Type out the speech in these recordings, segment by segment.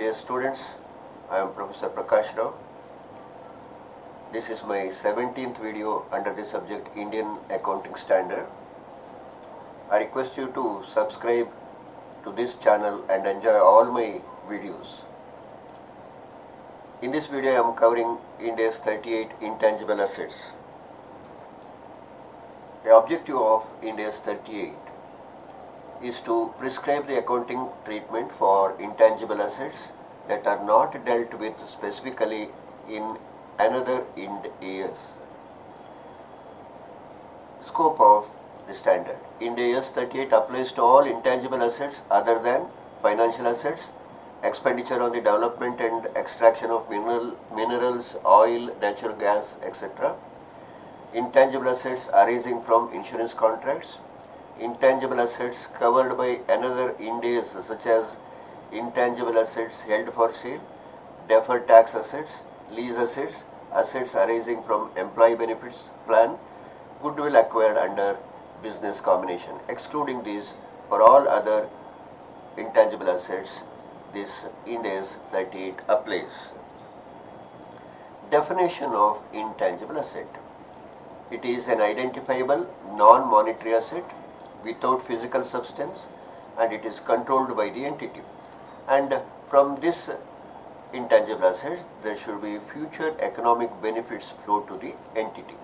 Dear students, I am Professor Prakash Rao. This is my 17th video under the subject Indian Accounting Standard. I request you to subscribe to this channel and enjoy all my videos. In this video I am covering India's 38 intangible assets. The objective of India's 38 is to prescribe the accounting treatment for intangible assets that are not dealt with specifically in another Ind AS. Scope of the standard. Ind AS 38 applies to all intangible assets other than financial assets, expenditure on the development and extraction of minerals, oil, natural gas, etc. Intangible assets arising from insurance contracts, intangible assets covered by another Ind AS such as intangible assets held for sale, deferred tax assets, lease assets, assets arising from employee benefits plan, goodwill acquired under business combination. Excluding these, for all other intangible assets, this Ind AS 38 applies. Definition of intangible asset. It is an identifiable non-monetary asset without physical substance, and it is controlled by the entity. And from this intangible assets, there should be future economic benefits flow to the entity.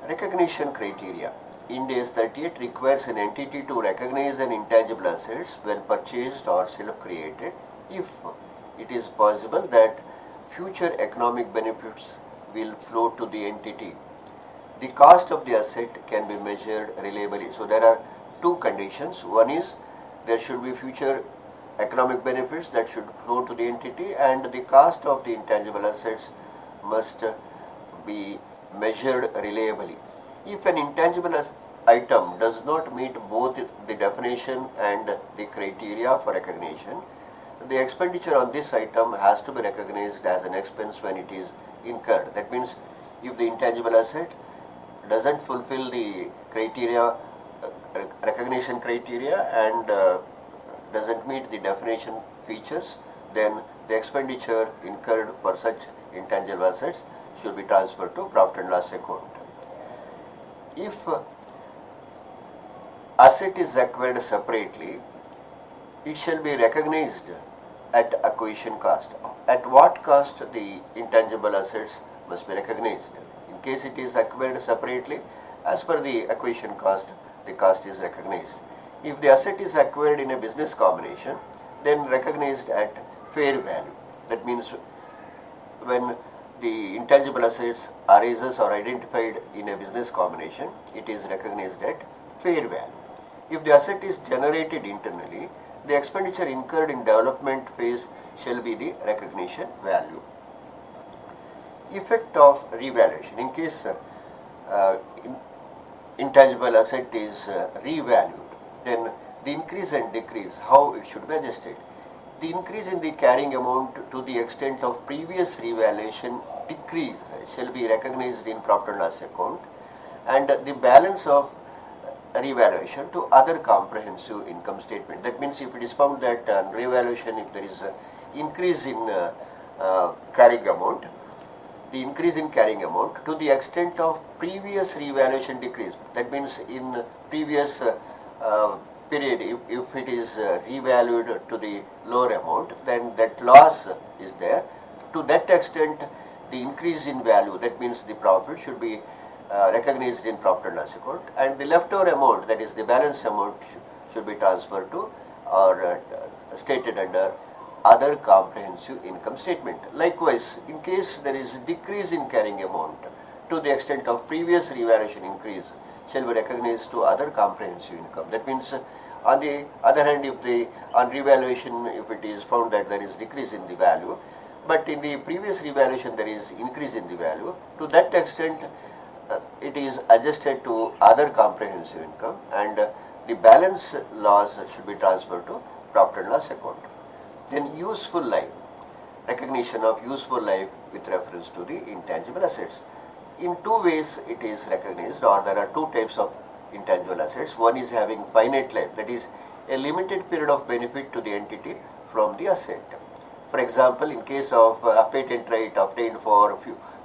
Recognition criteria. Ind AS 38 requires an entity to recognize an intangible assets when purchased or self-created if it is possible that future economic benefits will flow to the entity. The cost of the asset can be measured reliably. So there are two conditions. One is there should be future economic benefits that should flow to the entity, and the cost of the intangible assets must be measured reliably. If an intangible item does not meet both the definition and the criteria for recognition, the expenditure on this item has to be recognized as an expense when it is incurred. That means if the intangible asset doesn't fulfill the criteria, recognition criteria, and doesn't meet the definition features, then the expenditure incurred for such intangible assets should be transferred to profit and loss account. If asset is acquired separately, it shall be recognized at acquisition cost. At what cost the intangible assets must be recognized? In case it is acquired separately, as per the acquisition cost, the cost is recognized. If the asset is acquired in a business combination, then recognized at fair value. That means when the intangible assets arises or identified in a business combination, it is recognized at fair value. If the asset is generated internally, the expenditure incurred in development phase shall be the recognition value. Effect of revaluation. In case intangible asset is revalued, then the increase and decrease, how it should be adjusted. The increase in the carrying amount to the extent of previous revaluation decrease shall be recognized in profit and loss account, and the balance of revaluation to other comprehensive income statement. That means if it is found that revaluation, if there is an increase in carrying amount, the increase in carrying amount to the extent of previous revaluation decrease. That means in previous period, if it is revalued to the lower amount, then that loss is there. To that extent, the increase in value, that means the profit, should be recognized in profit and loss account, and the leftover amount, that is the balance amount, should be transferred to or stated under other comprehensive income statement. Likewise, in case there is decrease in carrying amount to the extent of previous revaluation increase, shall be recognized to other comprehensive income. That means on the other hand, if on revaluation, if it is found that there is decrease in the value, but in the previous revaluation there is increase in the value, to that extent it is adjusted to other comprehensive income, and the balance loss should be transferred to profit and loss account. Then useful life. Recognition of useful life with reference to the intangible assets. In two ways it is recognized, or there are two types of intangible assets. One is having finite life, that is a limited period of benefit to the entity from the asset. For example, in case of a patent right obtained for a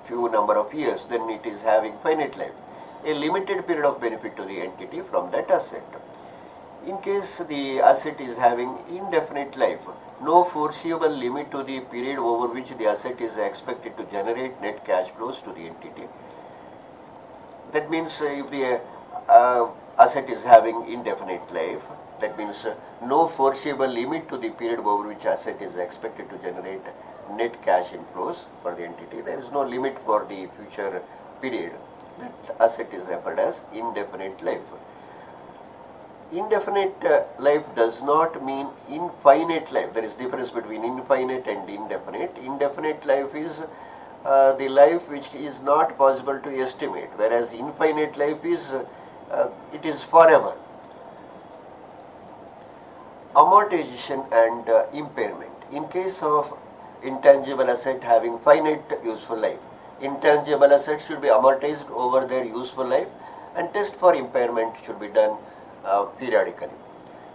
few number of years, then it is having finite life. A limited period of benefit to the entity from that asset. In case the asset is having indefinite life, no foreseeable limit to the period over which the asset is expected to generate net cash flows to the entity. That means if the asset is having indefinite life, that means no foreseeable limit to the period over which asset is expected to generate net cash inflows for the entity. There is no limit for the future period. That asset is referred as indefinite life. Indefinite life does not mean infinite life. There is difference between infinite and indefinite. Indefinite life is the life which is not possible to estimate, whereas infinite life is it is forever. Amortization and impairment. In case of intangible asset having finite useful life, intangible assets should be amortized over their useful life, and test for impairment should be done periodically.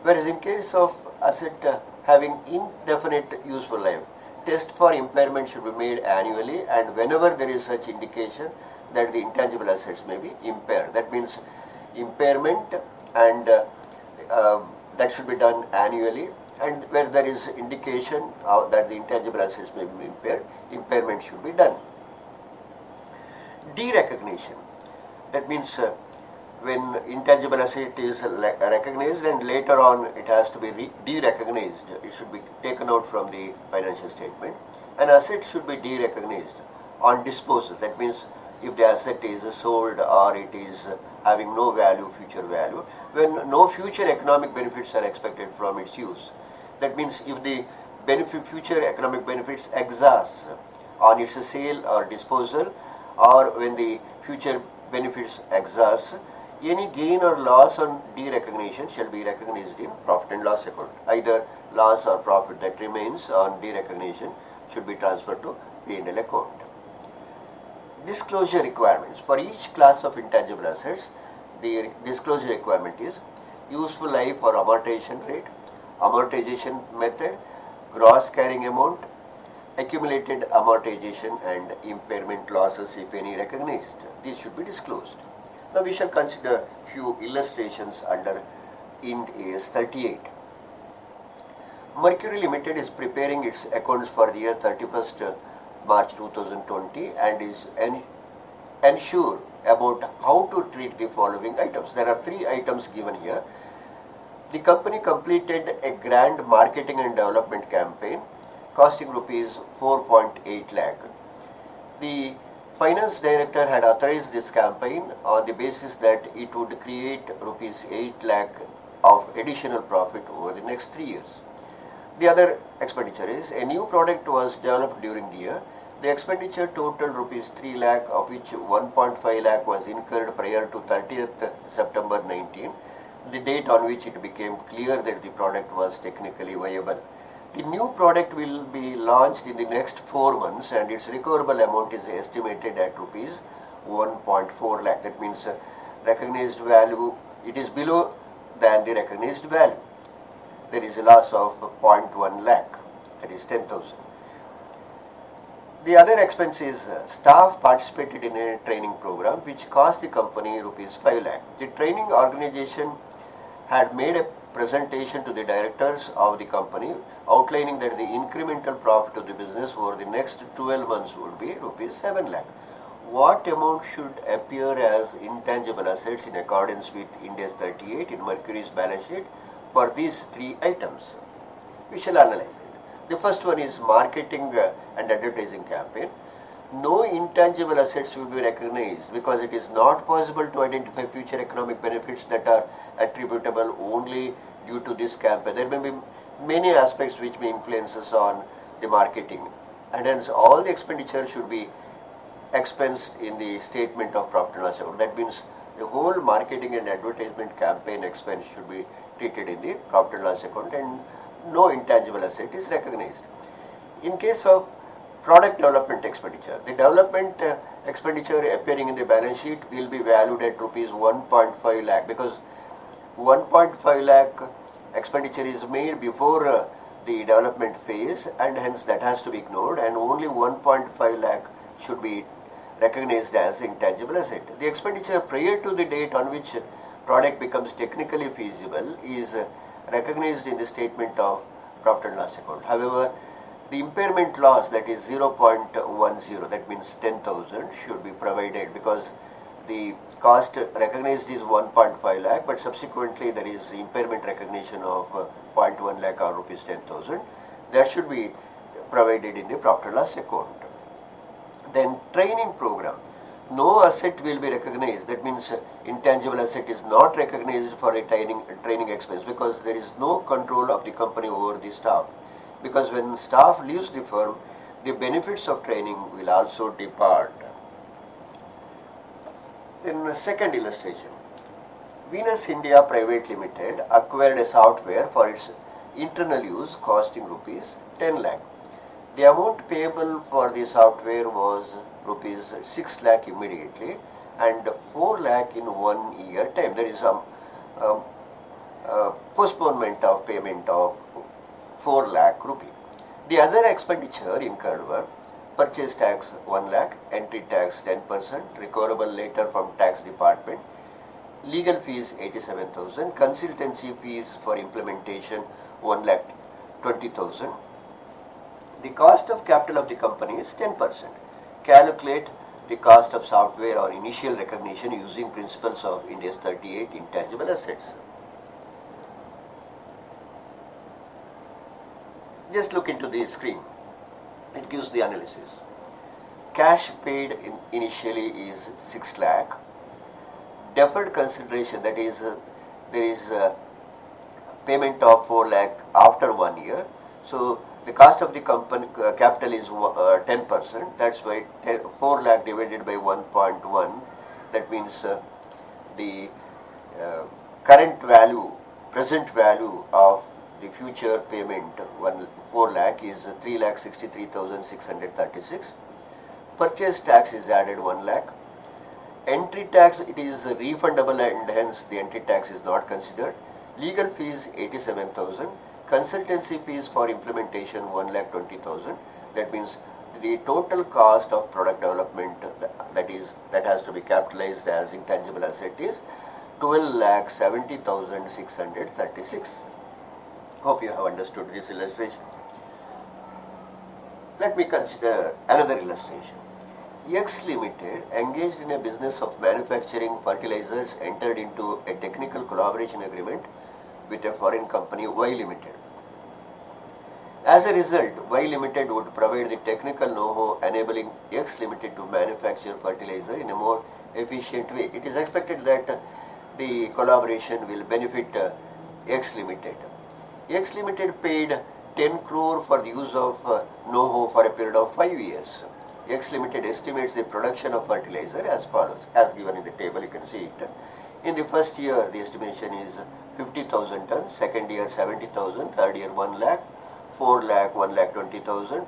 Whereas in case of asset having indefinite useful life, test for impairment should be made annually, and whenever there is such indication that the intangible assets may be impaired. That means impairment and that should be done annually, and where there is indication that the intangible assets may be impaired, impairment should be done. Derecognition. That means when intangible asset is recognized and later on it has to be derecognized, it should be taken out from the financial statement. An asset should be derecognized on disposal. That means if the asset is sold or it is having no value, future value, when no future economic benefits are expected from its use. That means if the future economic benefits exhaust on its sale or disposal, or when the future benefits exhaust, any gain or loss on derecognition shall be recognized in profit and loss account. Either loss or profit that remains on derecognition should be transferred to P&L account. Disclosure requirements. For each class of intangible assets, the disclosure requirement is useful life or amortization rate, amortization method, gross carrying amount, accumulated amortization, and impairment losses, if any, recognized. These should be disclosed. Now we shall consider few illustrations under Ind AS 38. Mercury Limited is preparing its accounts for the year 31st March 2020 and is unsure about how to treat the following items. There are 3 items given here. The company completed a grand marketing and development campaign costing rupees 4.8 lakh. The finance director had authorized this campaign on the basis that it would create rupees 8 lakh of additional profit over the next 3 years. The other expenditure is a new product was developed during the year. The expenditure totaled rupees 3 lakh, of which 1.5 lakh was incurred prior to 30th September 19, the date on which it became clear that the product was technically viable. The new product will be launched in the next 4 months and its recoverable amount is estimated at rupees 1.4 lakh. That means recognized value, it is below than the recognized value. There is a loss of 0.1 lakh, that is 10,000. The other expense is staff participated in a training program which cost the company rupees 5 lakh. The training organization had made a presentation to the directors of the company outlining that the incremental profit to the business over the next 12 months would be rupees 7 lakh. What amount should appear as intangible assets in accordance with Ind AS 38 in Mercury's balance sheet for these 3 items? We shall analyze it. The first one is marketing and advertising campaign. No intangible assets will be recognized because it is not possible to identify future economic benefits that are attributable only due to this campaign. There may be many aspects which may influence us on the marketing, and hence all the expenditure should be expensed in the statement of profit and loss account. That means the whole marketing and advertisement campaign expense should be treated in the profit and loss account, and no intangible asset is recognized. In case of product development expenditure, the development expenditure appearing in the balance sheet will be valued at rupees 1.5 lakh because 1.5 lakh expenditure is made before the development phase, and hence that has to be ignored, and only 1.5 lakh should be recognized as intangible asset. The expenditure prior to the date on which product becomes technically feasible is recognized in the statement of profit and loss account. However, the impairment loss, that is 0.10, that means 10,000, should be provided because the cost recognized is 1.5 lakh, but subsequently there is impairment recognition of 0.1 lakh or rupees 10,000. That should be provided in the profit and loss account. Then training program. No asset will be recognized. That means intangible asset is not recognized for a training expense because there is no control of the company over the staff. Because when staff leaves the firm, the benefits of training will also depart. Then the second illustration. Venus India Private Limited acquired a software for its internal use costing rupees 10 lakh. The amount payable for the software was rupees 6 lakh immediately and 4 lakh in 1 year time. There is some postponement of payment of 4 lakh rupee. The other expenditure incurred were purchase tax 1 lakh, entry tax 10%, recoverable later from tax department, legal fees 87,000, consultancy fees for implementation 1 lakh 20,000. The cost of capital of the company is 10%. Calculate the cost of software on initial recognition using principles of Ind AS 38 intangible assets. Just look into the screen. It gives the analysis. Cash paid initially is 6 lakh. Deferred consideration, that is, there is payment of 4 lakh after 1 year. So the cost of the company capital is 10%. That's why 4 lakh divided by 1.1. That means the current value, present value of the future payment 4 lakh is 3,63,636. Purchase tax is added 1 lakh. Entry tax, it is refundable and hence the entry tax is not considered. Legal fees 87,000. Consultancy fees for implementation 1,20,000. That means the total cost of product development that has to be capitalized as intangible asset is 12,70,636. Hope you have understood this illustration. Let me consider another illustration. X Limited, engaged in a business of manufacturing fertilizers, entered into a technical collaboration agreement with a foreign company, Y Limited. As a result, Y Limited would provide the technical know-how enabling X Limited to manufacture fertilizer in a more efficient way. It is expected that the collaboration will benefit X Limited. X Limited paid 10 crore for the use of know-how for a period of 5 years. X Limited estimates the production of fertilizer as follows, as given in the table, you can see it. In the first year, the estimation is 50,000 tons, second year 70,000, third year 1 lakh, 4 lakh, 1,20,000,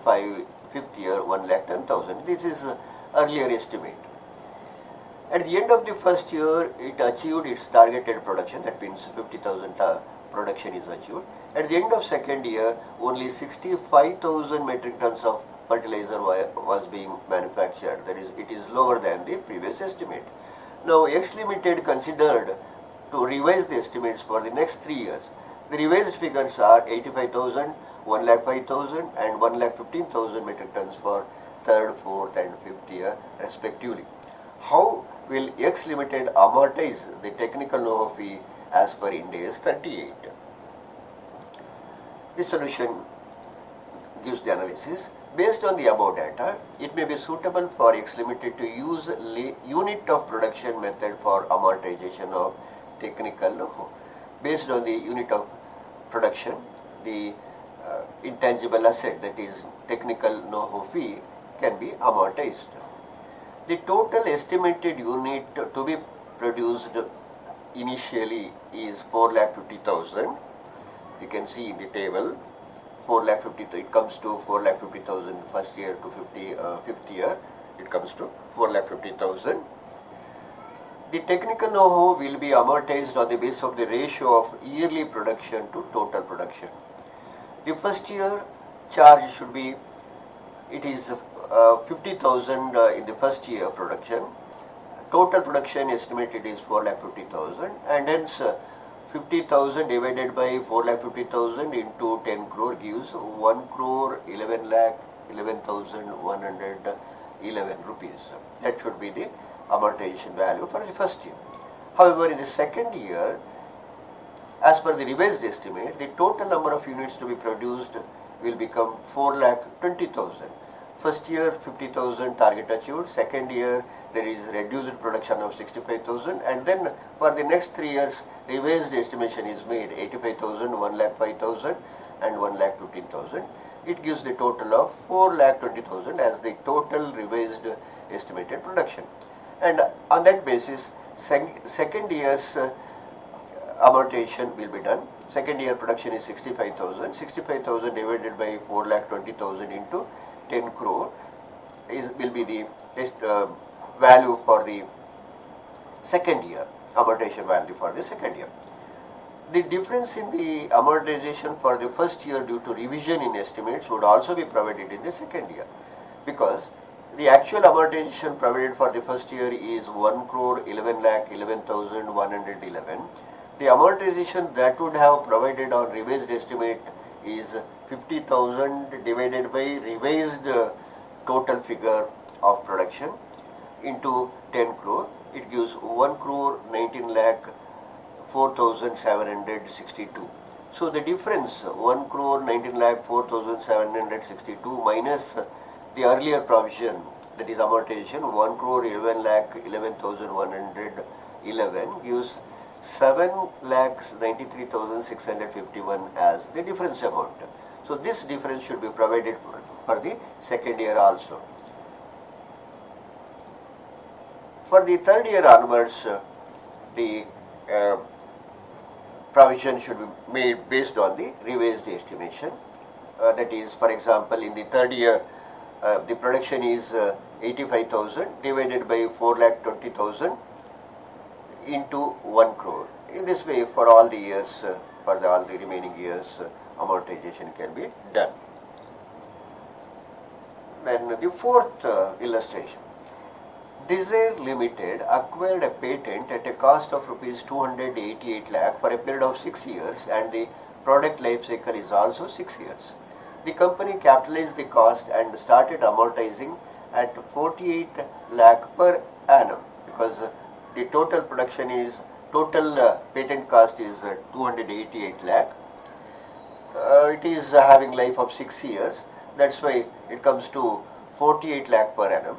fifth year 1,10,000. This is earlier estimate. At the end of the first year, it achieved its targeted production, that means 50,000 production is achieved. At the end of second year, only 65,000 metric tons of fertilizer was being manufactured. That is, it is lower than the previous estimate. Now, X Limited considered to revise the estimates for the next 3 years. The revised figures are 85,000, 1,05,000 and 1,15,000 metric tons for third, fourth and fifth year respectively. How will X Limited amortize the technical know-how fee as per Ind AS 38? This solution gives the analysis. Based on the above data, it may be suitable for X Limited to use unit of production method for amortization of technical know-how. Based on the unit of production, the intangible asset, that is technical know-how fee, can be amortized. The total estimated unit to be produced initially is 4,50,000. You can see in the table 4,50,000. It comes to 4,50,000 first year, to 50 fifth year. It comes to 4,50,000. 4,50,000 The technical know-how will be amortized on the basis of the ratio of yearly production to total production. The first year charge should be, it is 50,000 in the first year production. Total production estimated is 4,50,000, and hence 50,000 divided by 4,50,000 into 10 crore gives 1 crore 11 lakh 11,111 rupees. That should be the amortization value for the first year. However, in the second year, as per the revised estimate, the total number of units to be produced will become 4,20,000. First year 50,000 target achieved, second year there is reduced production of 65,000, and then for the next 3 years revised estimation is made 85,000, 1,05,000 and 1,15,000. It gives the total of 4,20,000 as the total revised estimated production. And on that basis, second year's amortization will be done. Second year production is 65,000. 65,000 divided by 4,20,000 into 10 crore will be the value for the second year, amortization value for the second year. The difference in the amortization for the first year due to revision in estimates would also be provided in the second year, because the actual amortization provided for the first year is 1 crore 11 lakh 11,111. The amortization that would have provided on revised estimate is 50,000 divided by revised total figure of production into 10 crore. It gives 1 crore 19 lakh 4,762. So the difference 1 crore 19 lakh 4,762 minus the earlier provision, that is amortization 1 crore 11 lakh 11,111 gives 7,93,651 as the difference amount. So this difference should be provided for the second year also. For the third year onwards, the provision should be made based on the revised estimation. That is, for example, in the third year, the production is 85,000 divided by 4,20,000 into 1 crore. In this way, for all the years, all the remaining years, amortization can be done. Then the fourth illustration. Desire Limited acquired a patent at a cost of rupees 288 lakh for a period of 6 years, and the product life cycle is also 6 years. The company capitalized the cost and started amortizing at 48 lakh per annum, because the total production is, patent cost is 288 lakh. It is having life of 6 years. That's why it comes to 48 lakh per annum.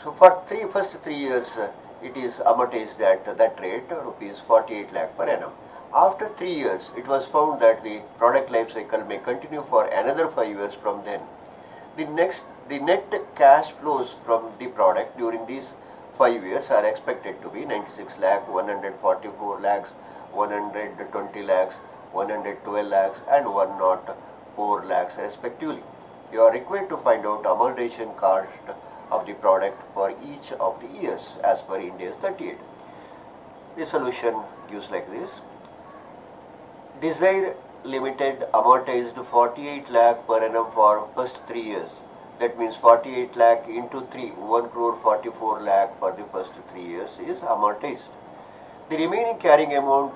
So for first 3 years, it is amortized at that rate, rupees 48 lakh per annum. After 3 years, it was found that the product life cycle may continue for another 5 years from then. The net cash flows from the product during these 5 years are expected to be 96 lakh, 144 lakhs, 120 lakhs, 112 lakhs and 104 lakhs respectively. You are required to find out amortization cost of the product for each of the years as per Ind AS 38. The solution gives like this. Desire Limited amortized 48 lakh per annum for first 3 years. That means 48 lakh into 3, 1 crore 44 lakh for the first 3 years is amortized. The remaining carrying amount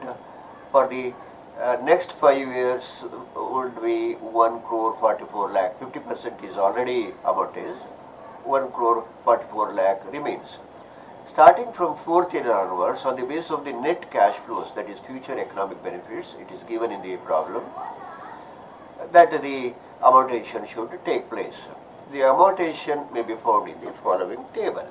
for the next 5 years would be 1 crore 44 lakh. 50% is already amortized. 1 crore 44 lakh remains. Starting from 4th year onwards, on the basis of the net cash flows, that is future economic benefits, it is given in the problem that the amortization should take place. The amortization may be found in the following table.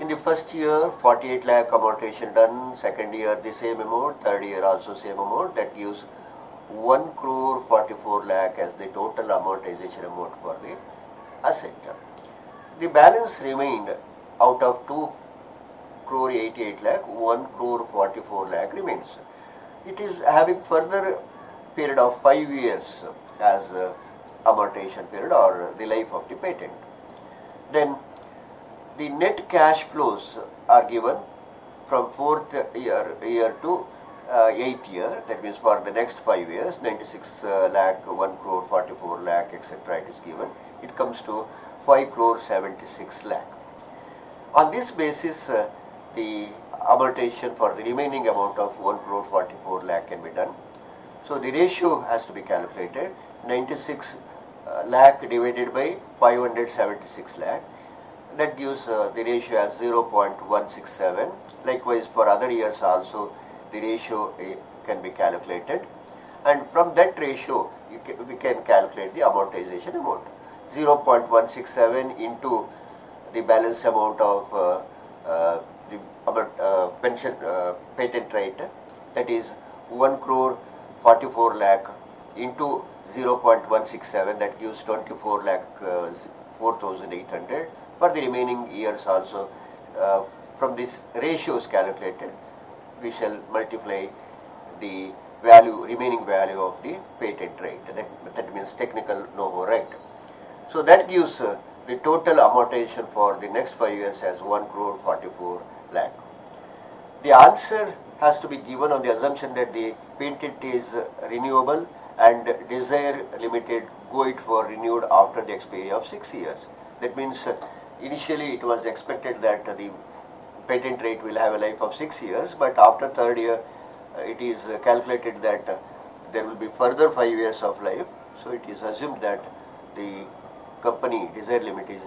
In the first year, 48 lakh amortization done, second year the same amount, third year also same amount, that gives 1 crore 44 lakh as the total amortization amount for the asset. The balance remained out of 2 crore 88 lakh, 1 crore 44 lakh remains. It is having further period of 5 years as amortization period or the life of the patent. Then The net cash flows are given from fourth year to eighth year. That means for the next 5 years, 96 lakh, 1 crore, 44 lakh, etc. It is given. It comes to 5 crore 76 lakh. On this basis, the amortization for the remaining amount of 1 crore 44 lakh can be done. So the ratio has to be calculated. 96 lakh divided by 576 lakh. That gives the ratio as 0.167. Likewise, for other years also, the ratio can be calculated. And from that ratio, we can calculate the amortization amount. 0.167 into the balance amount of the pension patent right, that is 1 crore 44 lakh into 0.167, that gives 24 lakh 4,800. For the remaining years also, from this ratios calculated, we shall multiply the remaining value of the patent right. That means technical know-how right. So that gives the total amortization for the next 5 years as 1 crore 44 lakh. The answer has to be given on the assumption that the patent is renewable and Desire Limited go it for renewed after the expiry of 6 years. That means initially it was expected that the patent right will have a life of 6 years, but after third year it is calculated that there will be further 5 years of life. So it is assumed that the company Desire Limited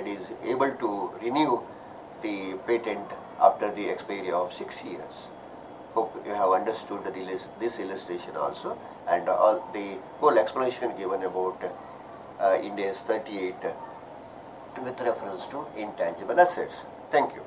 is able to renew the patent after the expiry of 6 years. Hope you have understood this illustration also, and all the whole explanation given about Ind AS 38 with reference to intangible assets. Thank you.